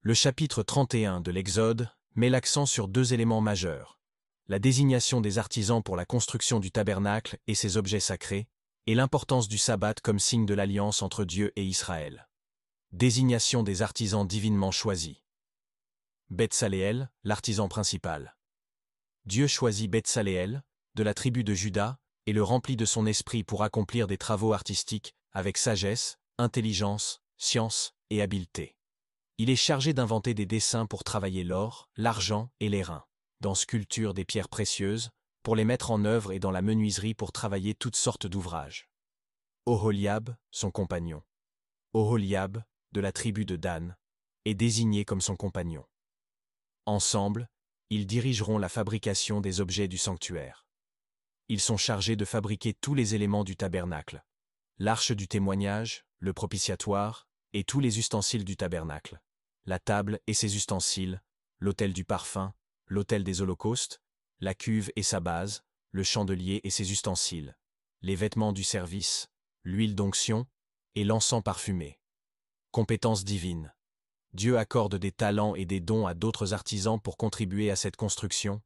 Le chapitre 31 de l'Exode met l'accent sur deux éléments majeurs: la désignation des artisans pour la construction du tabernacle et ses objets sacrés, et l'importance du sabbat comme signe de l'alliance entre Dieu et Israël. Désignation des artisans divinement choisis. Betsaléel, l'artisan principal. Dieu choisit Betsaléel, de la tribu de Juda, et le remplit de son esprit pour accomplir des travaux artistiques, avec sagesse, intelligence, science et habileté. Il est chargé d'inventer des dessins pour travailler l'or, l'argent et l'airain, dans sculpture des pierres précieuses, pour les mettre en œuvre et dans la menuiserie pour travailler toutes sortes d'ouvrages. Oholiab, son compagnon. Oholiab, de la tribu de Dan, est désigné comme son compagnon. Ensemble, ils dirigeront la fabrication des objets du sanctuaire. Ils sont chargés de fabriquer tous les éléments du tabernacle: l'arche du témoignage, le propitiatoire, et tous les ustensiles du tabernacle, la table et ses ustensiles, l'autel du parfum, l'autel des holocaustes, la cuve et sa base, le chandelier et ses ustensiles, les vêtements du service, l'huile d'onction et l'encens parfumé. Compétences divines. Dieu accorde des talents et des dons à d'autres artisans pour contribuer à cette construction.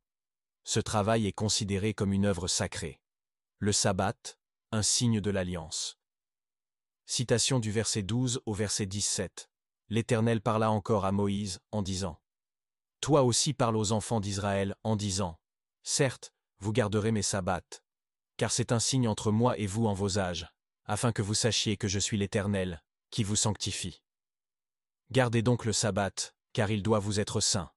Ce travail est considéré comme une œuvre sacrée. Le sabbat, un signe de l'alliance. Citation du verset 12 au verset 17. L'Éternel parla encore à Moïse en disant: « Toi aussi parle aux enfants d'Israël en disant: Certes, vous garderez mes sabbats, car c'est un signe entre moi et vous en vos âges, afin que vous sachiez que je suis l'Éternel, qui vous sanctifie. Gardez donc le sabbat, car il doit vous être saint.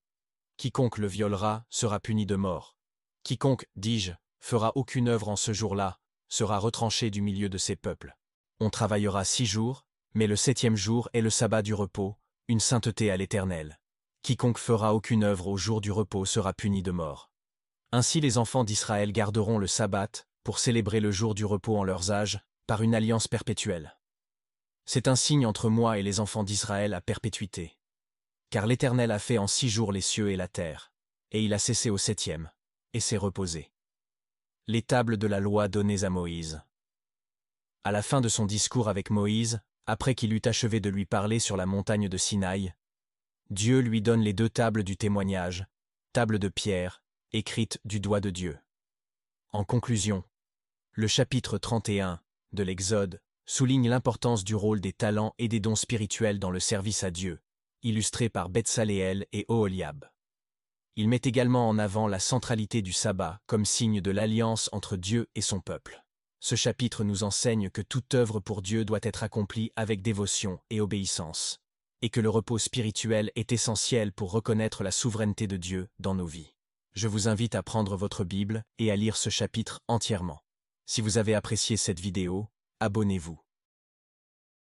Quiconque le violera sera puni de mort. Quiconque, dis-je, fera aucune œuvre en ce jour-là, sera retranché du milieu de ses peuples. On travaillera 6 jours, mais le 7e jour est le sabbat du repos, une sainteté à l'Éternel. Quiconque fera aucune œuvre au jour du repos sera puni de mort. Ainsi les enfants d'Israël garderont le sabbat, pour célébrer le jour du repos en leurs âges, par une alliance perpétuelle. C'est un signe entre moi et les enfants d'Israël à perpétuité. Car l'Éternel a fait en 6 jours les cieux et la terre, et il a cessé au 7e, et s'est reposé. » Les tables de la loi données à Moïse. À la fin de son discours avec Moïse, après qu'il eut achevé de lui parler sur la montagne de Sinaï, Dieu lui donne les 2 tables du témoignage, tables de pierre, écrites du doigt de Dieu. En conclusion, le chapitre 31 de l'Exode souligne l'importance du rôle des talents et des dons spirituels dans le service à Dieu, illustré par Betsaléel et Oholiab. Il met également en avant la centralité du sabbat comme signe de l'alliance entre Dieu et son peuple. Ce chapitre nous enseigne que toute œuvre pour Dieu doit être accomplie avec dévotion et obéissance, et que le repos spirituel est essentiel pour reconnaître la souveraineté de Dieu dans nos vies. Je vous invite à prendre votre Bible et à lire ce chapitre entièrement. Si vous avez apprécié cette vidéo, abonnez-vous.